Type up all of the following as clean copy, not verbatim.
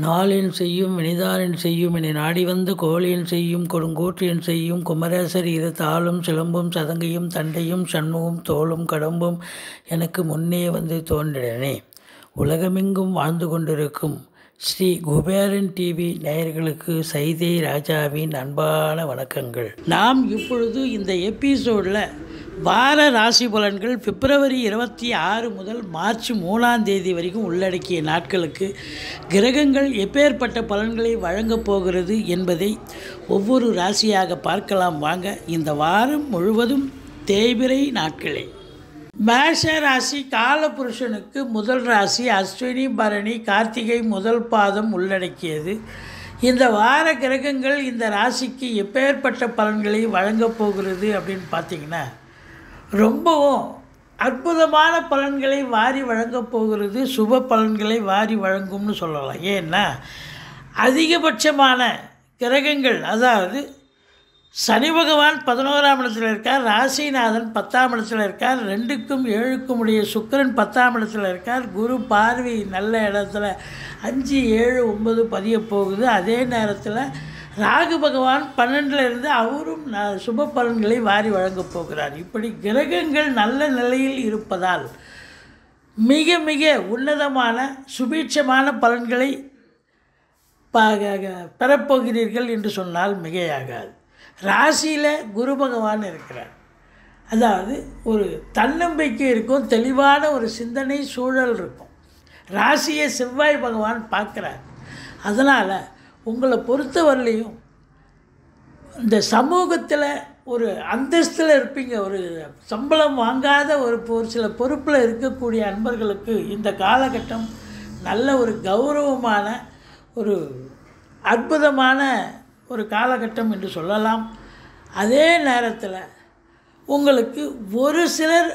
நாளென் செய்யும் வினைதானென் செய்யும் என நாடி வந்த கோளென் செய்யும் கொடுங்கூற்றென் செய்யும் குமரேசர் இரு தாளும் சிலம்பும் சதங்கையும் தண்டையும் சண்முகம் தோளும் கடம்பும் எனக்கு முன்னே வந்து தோன்றினே. உலகமெங்கும் வாழ்ந்து கொண்டிருக்கும் ஸ்ரீ குபேரன் டிவி நேயர்களுக்கு சைதை ராஜாவின் அன்பான வணக்கங்கள். நாம் இப்பொழுது இந்த எபிசோடில் வார ராசி பலன்கள் பிப்ரவரி 26 முதல் மார்ச் 3ஆம் தேதி வரைக்கும் உள்ளடக்கிய நாட்களுக்கு கிரகங்கள் எப்பேற்பட்ட பலன்களை வழங்கப் போகிறது என்பதை ஒவ்வொரு ராசியாக பார்க்கலாம் வாங்க. இந்த வாரம் முழுவதும் தேய்பிறை நாட்களே. மேஷ ராசி காலபுருஷனுக்கு முதல் ராசி அஸ்வினி பரணி கார்த்திகை முதல் பாதம் உள்ளடக்கியது. இந்த வார கிரகங்கள் இந்த ராசிக்கு எப்பேற்பட்ட பலன்களை வழங்கப் போகிறது அப்படின்னு பார்த்திங்கன்னா ரொம்பவும் அற்புதமான பலன்களை வாரி வழங்கப் போகிறது. சுப பலன்களை வாரி வழங்கும்னு சொல்லலாம். ஏன்னா அதிகபட்சமான கிரகங்கள், அதாவது சனி பகவான் 11ஆம் இடத்துல இருக்கார், ராசிநாதன் 10ஆம் இடத்துல இருக்கார், 2க்கும் 7க்கும் உடைய சுக்கிரன் 10ஆம் இடத்துல இருக்கார், குரு பார்வை நல்ல இடத்துல 5, 7, 9 பதிய போகுது. அதே நேரத்தில் ராகு பகவான் 12ல் இருந்து அவரும் சுப பலன்களை வாரி வழங்கப் போகிறார். இப்படி கிரகங்கள் நல்ல நிலையில் இருப்பதால் மிக மிக உன்னதமான சுபீட்சமான பலன்களை பெறப்போகிறீர்கள் என்று சொன்னால் மிகையாகாது. ராசியில் குரு பகவான் இருக்கிறார். அதாவது ஒரு தன்னம்பிக்கை இருக்கும், தெளிவான ஒரு சிந்தனை சூழல் இருக்கும். ராசியை செவ்வாய் பகவான் பார்க்குறார். அதனால் உங்களை பொறுத்தவரையிலையும் இந்த சமூகத்தில் ஒரு அந்தஸ்தில் இருப்பீங்க. ஒரு சம்பளம் வாங்காத ஒரு சில பொறுப்பில் இருக்கக்கூடிய அன்பர்களுக்கு இந்த காலகட்டம் நல்ல ஒரு கௌரவமான ஒரு அற்புதமான ஒரு காலகட்டம் என்று சொல்லலாம். அதே நேரத்தில் உங்களுக்கு ஒரு சிலர்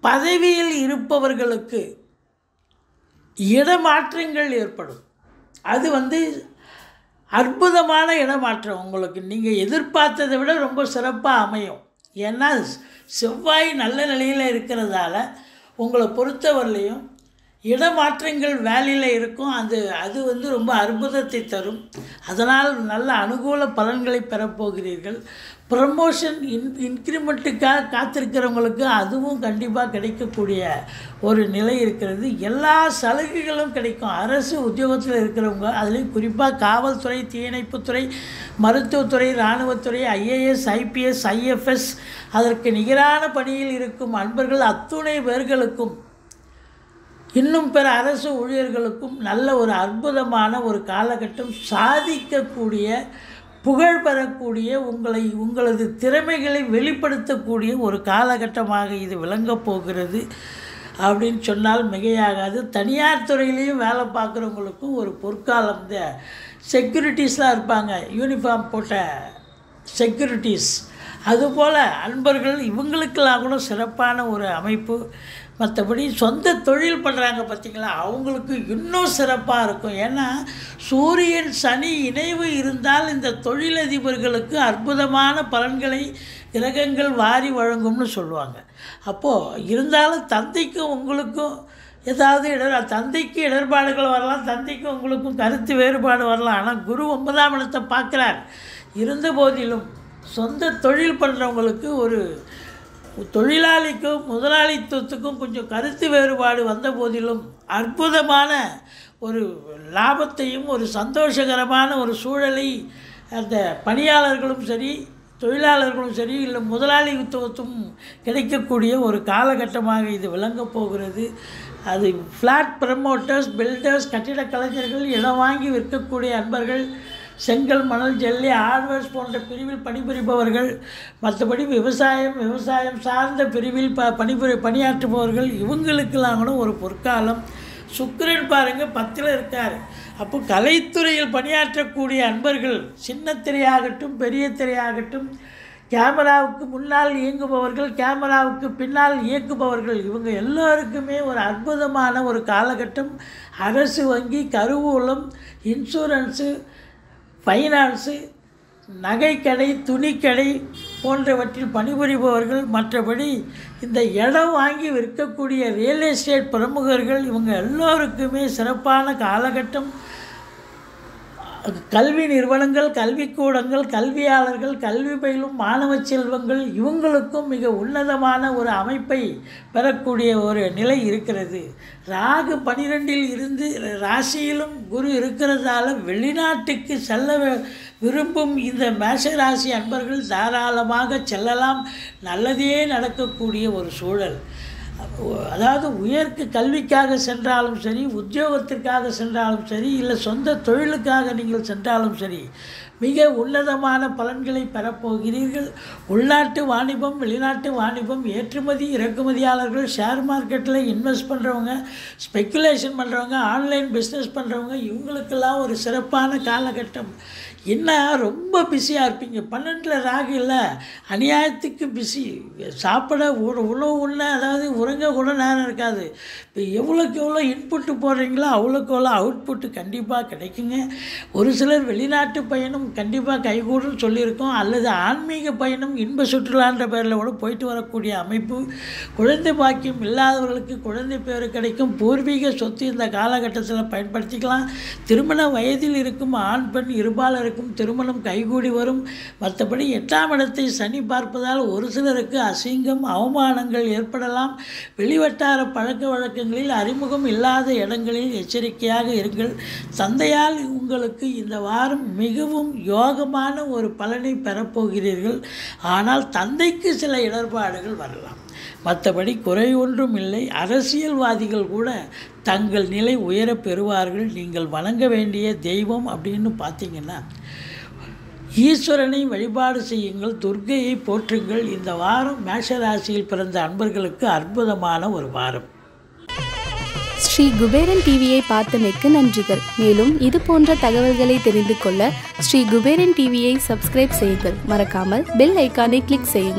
பதவியில் இருப்பவர்களுக்கு இடமாற்றங்கள் ஏற்படும். அது அற்புதமான இடமாற்றம் உங்களுக்கு நீங்கள் எதிர்பார்த்ததை விட ரொம்ப சிறப்பாக அமையும். ஏன்னா செவ்வாய் நல்ல நிலையில் இருக்கிறதால உங்களை பொறுத்தவரையிலையும் இடமாற்றங்கள் வேலையில் இருக்கும். அது ரொம்ப அற்புதத்தை தரும். அதனால் நல்ல அனுகூல பலன்களை பெறப்போகிறீர்கள். ப்ரமோஷன் இன்க்ரிமெண்ட்டுக்காக காத்திருக்கிறவங்களுக்கு அதுவும் கண்டிப்பாக கிடைக்கக்கூடிய ஒரு நிலை இருக்கிறது. எல்லா சலுகைகளும் கிடைக்கும். அரசு உத்தியோகத்தில் இருக்கிறவங்க, அதுலேயும் குறிப்பாக காவல்துறை, தீயணைப்புத்துறை, மருத்துவத்துறை, இராணுவத்துறை, IAS, IPS, IFS அதற்கு நிகரான பணியில் இருக்கும் அன்பர்கள் அத்துணை பேர்களுக்கும், இன்னும் பிற அரசு ஊழியர்களுக்கும் நல்ல ஒரு அற்புதமான ஒரு காலகட்டம். சாதிக்கக்கூடிய, புகழ் பெறக்கூடிய, உங்களது திறமைகளை வெளிப்படுத்தக்கூடிய ஒரு காலகட்டமாக இது விளங்கப் போகிறது அப்படின்னு சொன்னால் மிகையாகாது. தனியார் துறையிலையும் வேலை பார்க்குறவங்களுக்கும் ஒரு பொற்காலம். இந்த செக்யூரிட்டிஸ்லாம் இருப்பாங்க, யூனிஃபார்ம் போட்ட செக்யூரிட்டிஸ், அதுபோல் அன்பர்கள் இவங்களுக்கெல்லாம் கூட சிறப்பான ஒரு அமைப்பு. மற்றபடி சொந்த தொழில் பண்ணுறாங்க பார்த்திங்களா, அவங்களுக்கு இன்னும் சிறப்பாக இருக்கும். ஏன்னா சூரியன் சனி இணைவு இருந்தால் இந்த தொழிலதிபர்களுக்கு அற்புதமான பலன்களை கிரகங்கள் வாரி வழங்கும்னு சொல்லுவாங்க. அப்போது இருந்தாலும் தந்தைக்கும் உங்களுக்கும் ஏதாவது தந்தைக்கு இடர்பாடுகள் வரலாம், தந்தைக்கும் உங்களுக்கும் கருத்து வேறுபாடு வரலாம். ஆனால் குரு 9ஆம் இடத்தை பார்க்குறார். இருந்த போதிலும் சொந்த தொழில் பண்ணுறவங்களுக்கு ஒரு தொழிலாளிக்கும் முதலாளித்துவத்துக்கும் கொஞ்சம் கருத்து வேறுபாடு வந்த போதிலும் அற்புதமான ஒரு லாபத்தையும் ஒரு சந்தோஷகரமான ஒரு சூழலை அந்த பணியாளர்களும் சரி, தொழிலாளர்களும் சரி, இல்லை முதலாளித்துவத்தும் கிடைக்கக்கூடிய ஒரு காலகட்டமாக இது விளங்கப் போகிறது. அது ஃப்ளாட் ப்ரமோட்டர்ஸ், பில்டர்ஸ், கட்டிட கலைஞர்கள், இடம் வாங்கி விற்கக்கூடிய அன்பர்கள், செங்கல், மணல், ஜல்லி, ஹார்ட்வேர்ஸ் போன்ற பிரிவில் பணிபுரிபவர்கள், மற்றபடி விவசாயம் சார்ந்த பிரிவில் பணியாற்றுபவர்கள், இவங்களுக்கெல்லாம் கூட ஒரு பொற்காலம். சுக்கிரன் பாருங்கள் 10ல் இருக்கார். அப்போ கலைத்துறையில் பணியாற்றக்கூடிய அன்பர்கள், சின்ன திரையாகட்டும் பெரிய திரையாகட்டும், கேமராவுக்கு முன்னால் இயங்குபவர்கள், கேமராவுக்கு பின்னால் இயக்குபவர்கள், இவங்க எல்லோருக்குமே ஒரு அற்புதமான ஒரு காலகட்டம். அரசு வங்கி, கருவூலம், இன்சூரன்ஸு, ஃபைனான்ஸு, நகைக்கடை, துணிக்கடை போன்றவற்றில் பணிபுரிபவர்கள், மற்றபடி இந்த இடம் வாங்கி விற்கக்கூடிய ரியல் எஸ்டேட் பிரமுகர்கள், இவங்க எல்லோருக்குமே சிறப்பான காலகட்டம். கல்வி நிறுவனங்கள், கல்விக்கூடங்கள், கல்வியாளர்கள், கல்வி பயிலும் மாணவ செல்வங்கள் இவங்களுக்கும் மிக உன்னதமான ஒரு அமைப்பை பெறக்கூடிய ஒரு நிலை இருக்கிறது. ராகு 12இல் இருந்து ராசியிலும் குரு இருக்கிறதால வெளிநாட்டுக்கு செல்ல விரும்பும் இந்த மேஷராசி அன்பர்கள் தாராளமாக செல்லலாம். நல்லதே நடக்கக்கூடிய ஒரு சூழல். அதாவது உயர்க்கு கல்விக்காக சென்றாலும் சரி, உத்தியோகத்திற்காக சென்றாலும் சரி, இல்லை சொந்த தொழிலுக்காக நீங்கள் சென்றாலும் சரி, மிக உன்னதமான பலன்களை பெறப்போகிறீர்கள். உள்நாட்டு வாணிபம், வெளிநாட்டு வாணிபம், ஏற்றுமதி இறக்குமதியாளர்கள், ஷேர் மார்க்கெட்டில் இன்வெஸ்ட் பண்ணுறவங்க, ஸ்பெக்குலேஷன் பண்ணுறவங்க, ஆன்லைன் பிஸ்னஸ் பண்ணுறவங்க, இவங்களுக்கெல்லாம் ஒரு சிறப்பான காலகட்டம். என்ன ரொம்ப பிஸியாக இருப்பீங்க. 12 ராகு இல்லை, அநியாயத்துக்கு பிஸி. சாப்பிட உணவு உண்ண, அதாவது உறங்க கூட நேரம் இருக்காது. இப்போ எவ்வளோக்கு எவ்வளோ இன்புட்டு போடுறீங்களோ அவ்வளோக்கு எவ்வளோ அவுட்புட்டு கண்டிப்பாக கிடைக்குங்க. ஒரு சிலர் வெளிநாட்டு பயணம் கண்டிப்பாக கைகூடுன்னு சொல்லியிருக்கோம். அல்லது ஆன்மீக பயணம், இன்ப சுற்றுலான்ற பேரில் கூட போயிட்டு வரக்கூடிய அமைப்பு. குழந்தை பாக்கியம் இல்லாதவர்களுக்கு குழந்தை பேர் கிடைக்கும். பூர்வீக சொத்து இந்த காலகட்டத்தில் பயன்படுத்திக்கலாம். திருமண வயதில் இருக்கும் ஆண் பெண் இருபாலருக்கும் திருமணம் கைகூடி வரும். மற்றபடி 8ஆம் இடத்தை சனி பார்ப்பதால் ஒரு சிலருக்கு அசிங்கம், அவமானங்கள் ஏற்படலாம். வெளிவட்டார பழக்க வழக்கங்களில் அறிமுகம் இல்லாத இடங்களில் எச்சரிக்கையாக இருங்கள். தந்தையால் உங்களுக்கு இந்த வாரம் மிகவும் யோகமான ஒரு பலனை பெறப்போகிறீர்கள். ஆனால் தந்தைக்கு சில இடர்பாடுகள் வரலாம். மற்றபடி குறை ஒன்றும் இல்லை. அரசியல்வாதிகள் கூட தங்கள் நிலை உயர பெறுவார்கள். நீங்கள் வணங்க வேண்டிய தெய்வம் அப்படின்னு பார்த்தீங்கன்னா ஈஸ்வரனை வழிபாடு செய்யுங்கள், துர்க்கையை போற்றுங்கள். இந்த வாரம் மேஷராசியில் பிறந்த அன்பர்களுக்கு அற்புதமான ஒரு வாரம். ஸ்ரீ குபேரன் டிவியை பார்த்தமைக்கு நன்றிகள். மேலும் இது போன்ற தகவல்களை தெரிந்து கொள்ள ஸ்ரீ குபேரன் டிவியை சப்ஸ்கிரைப் செய்யுங்கள். மறக்காமல் பெல் ஐக்கானை கிளிக் செய்யுங்கள்.